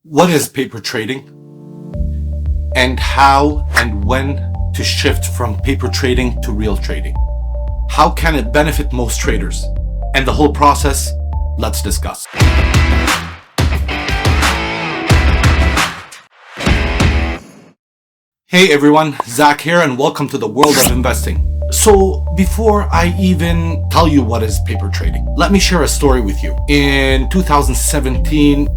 What is paper trading, and how and when to shift from paper trading to real trading? How can it benefit most traders? And the whole process, let's discuss. Hey everyone, Zach here, and welcome to the world of investing. So before I even tell you what is paper trading, let me share a story with you. In 2017,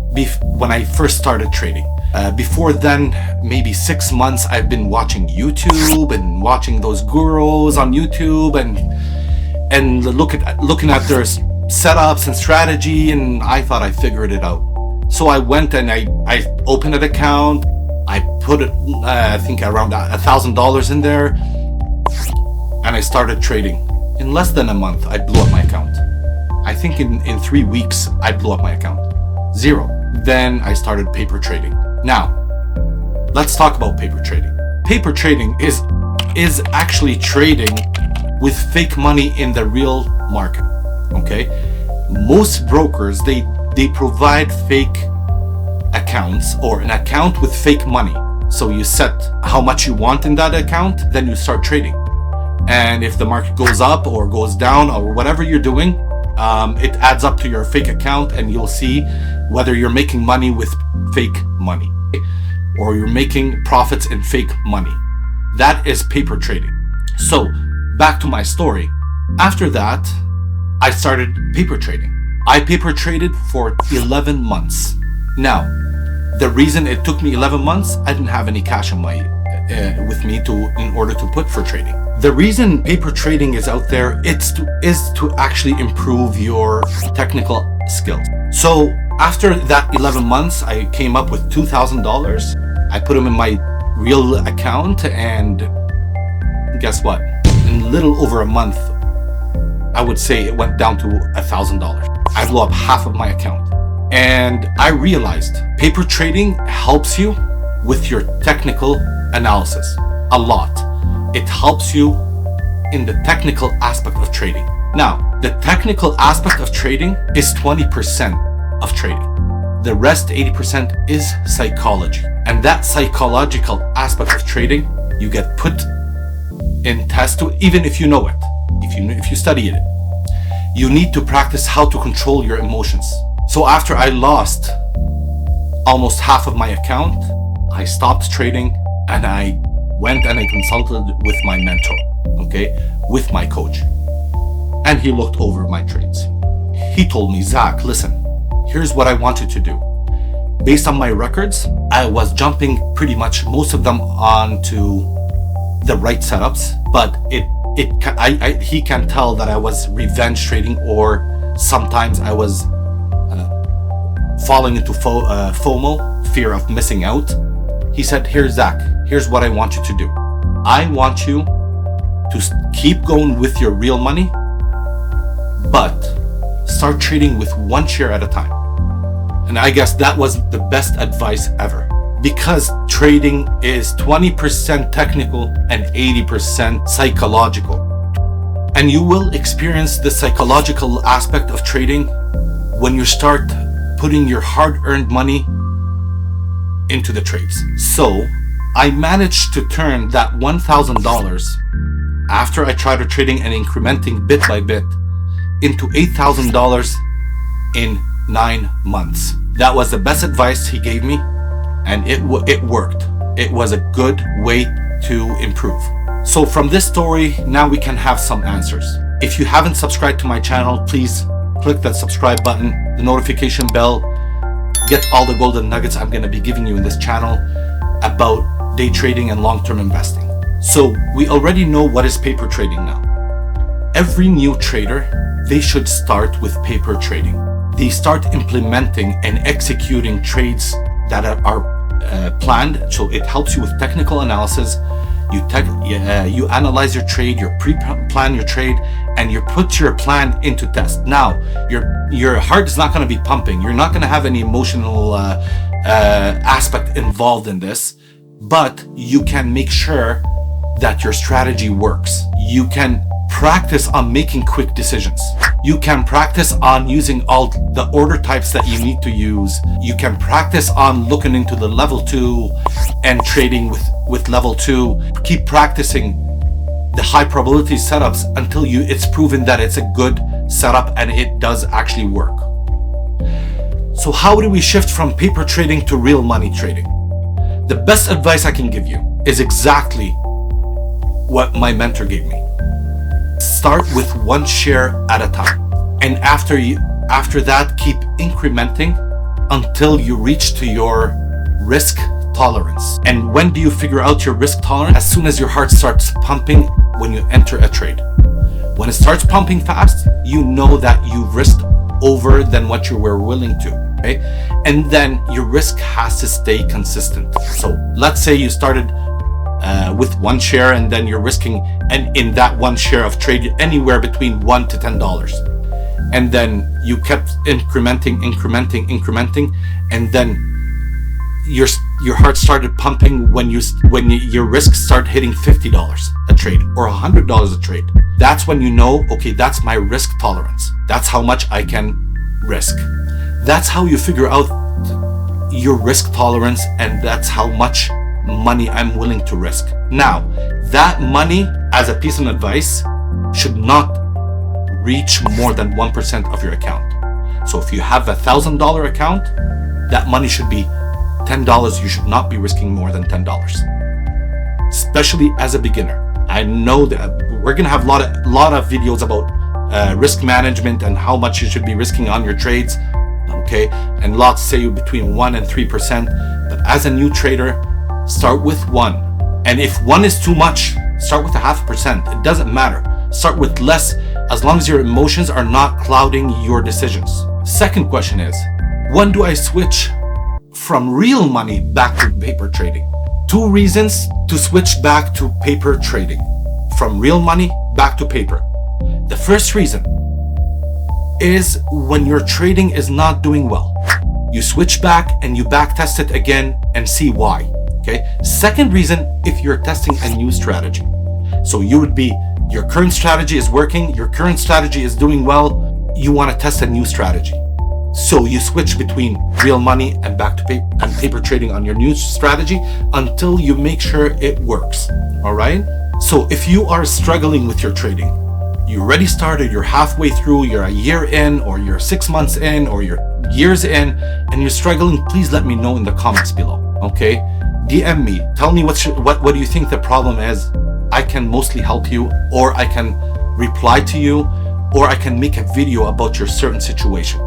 when I first started trading, before then, maybe 6 months, I've been watching YouTube and watching those gurus on YouTube and looking at their setups and strategy, and I thought I figured it out. So I went and I opened an account. I put it, I think around $1,000 in there, and I started trading. In less than a month, I blew up my account. I think in 3 weeks, I blew up my account. Zero. Then I started paper trading. Now, let's talk about paper trading. Paper trading is actually trading with fake money in the real market. Okay? Most brokers, they provide fake accounts or an account with fake money. So you set how much you want in that account, then you start trading. And if the market goes up or goes down or whatever you're doing, it adds up to your fake account, and you'll see whether you're making money with fake money or you're making profits in fake money. That is paper trading. So back to my story. After that, I started paper trading. I paper traded for 11 months. Now, the reason it took me 11 months, I didn't have any cash with me in order to put for trading. The reason paper trading is out there is to actually improve your technical skills. So after that 11 months, I came up with $2,000. I put them in my real account, and guess what? In a little over a month, I would say it went down to $1,000. I blew up half of my account. And I realized paper trading helps you with your technical analysis a lot. It helps you in the technical aspect of trading. Now, the technical aspect of trading is 20% of trading. The rest 80% is psychology. And that psychological aspect of trading, you get put in test to, even if you know it, if you study it. You need to practice how to control your emotions. So after I lost almost half of my account, I stopped trading, and I went and I consulted with my mentor, with my coach. And he looked over my trades. He told me, Zach, listen, here's what I want you to do. Based on my records, I was jumping pretty much most of them onto the right setups, but he can tell that I was revenge trading, or sometimes I was falling into FOMO, fear of missing out. He said, here, Zach, here's what I want you to do. I want you to keep going with your real money, but start trading with one share at a time. And I guess that was the best advice ever, because trading is 20% technical and 80% psychological. And you will experience the psychological aspect of trading when you start putting your hard-earned money into the trades. So I managed to turn that $1,000 after I tried trading and incrementing bit by bit into $8,000 in 9 months. That was the best advice he gave me, and it worked. It was a good way to improve. So from this story, now we can have some answers. If you haven't subscribed to my channel, please click that subscribe button, the notification bell. Get all the golden nuggets I'm going to be giving you in this channel about day trading and long-term investing. So we already know what is paper trading now. Every new trader, they should start with paper trading. They start implementing and executing trades that are planned. So it helps you with technical analysis. You analyze your trade, you pre-plan your trade, and you put your plan into test. Now, your heart is not going to be pumping. You're not going to have any emotional aspect involved in this, but you can make sure that your strategy works. You can practice on making quick decisions. You can practice on using all the order types that you need to use. You can practice on looking into the level 2 and trading with level 2. Keep practicing the high probability setups until it's proven that it's a good setup and it does actually work. So how do we shift from paper trading to real money trading? The best advice I can give you is exactly what my mentor gave me. Start with one share at a time. And after that, keep incrementing until you reach to your risk tolerance. And when do you figure out your risk tolerance? As soon as your heart starts pumping when you enter a trade. When it starts pumping fast, you know that you've risked over than what you were willing to. Okay? And then your risk has to stay consistent. So let's say you started with one share and then you're risking, and in that one share of trade, anywhere between $1 to $10. And then you kept incrementing, and then your heart started pumping when your risk start hitting $50 a trade or $100 a trade. That's when you know, okay, that's my risk tolerance. That's how much I can risk. That's how you figure out your risk tolerance, and that's how much money I'm willing to risk. Now, that money, as a piece of advice, should not reach more than 1% of your account. So if you have $1,000 account, that money should be $10. You should not be risking more than $10, especially as a beginner. I know that we're gonna have a lot of videos about risk management and how much you should be risking on your trades. Okay, and lots say between 1% and 3%. But as a new trader, start with 1. And if 1 is too much, start with 0.5%. It doesn't matter. Start with less, as long as your emotions are not clouding your decisions. Second question is, when do I switch from real money back to paper trading? 2 reasons to switch back to paper trading. From real money back to paper. The first reason is when your trading is not doing well. You switch back and you back test it again and see why. Okay. Second reason, if you're testing a new strategy. So you would be, your current strategy is working, your current strategy is doing well, you want to test a new strategy. So you switch between real money and back to paper trading on your new strategy until you make sure it works. All right. So if you are struggling with your trading, you already started, you're halfway through, you're a year in, or you're 6 months in, or you're years in, and you're struggling, please let me know in the comments below. Okay. DM me, tell me what do you think the problem is. I can mostly help you, or I can reply to you, or I can make a video about your certain situation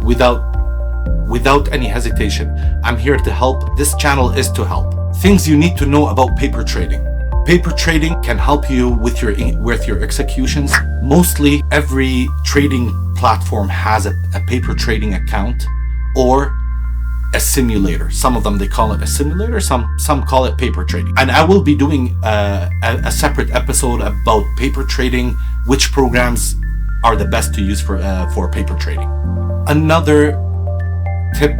without any hesitation. I'm here to help. This channel is to help. Things you need to know about paper trading. Paper trading can help you with your executions. Mostly every trading platform has a paper trading account or a simulator. Some of them, they call it a simulator, some call it paper trading. And I will be doing a separate episode about paper trading, which programs are the best to use for paper trading. Another tip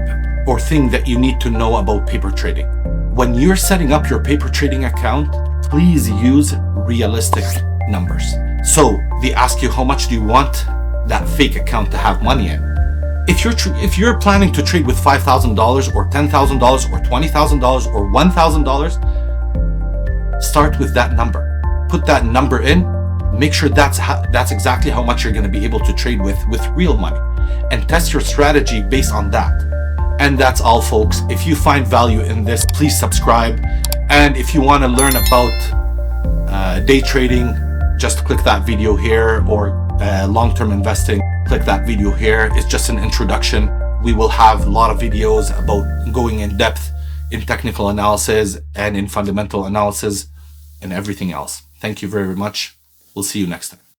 or thing that you need to know about paper trading. When you're setting up your paper trading account, please use realistic numbers. So they ask you, how much do you want that fake account to have money in? If you're planning to trade with $5,000 or $10,000 or $20,000 or $1,000, start with that number. Put that number in. Make sure that's exactly how much you're going to be able to trade with real money, and test your strategy based on that. And that's all, folks. If you find value in this, please subscribe. And if you want to learn about day trading, just click that video here, or long-term investing, click that video here. It's just an introduction. We will have a lot of videos about going in depth in technical analysis and in fundamental analysis and everything else. Thank you very much. We'll see you next time.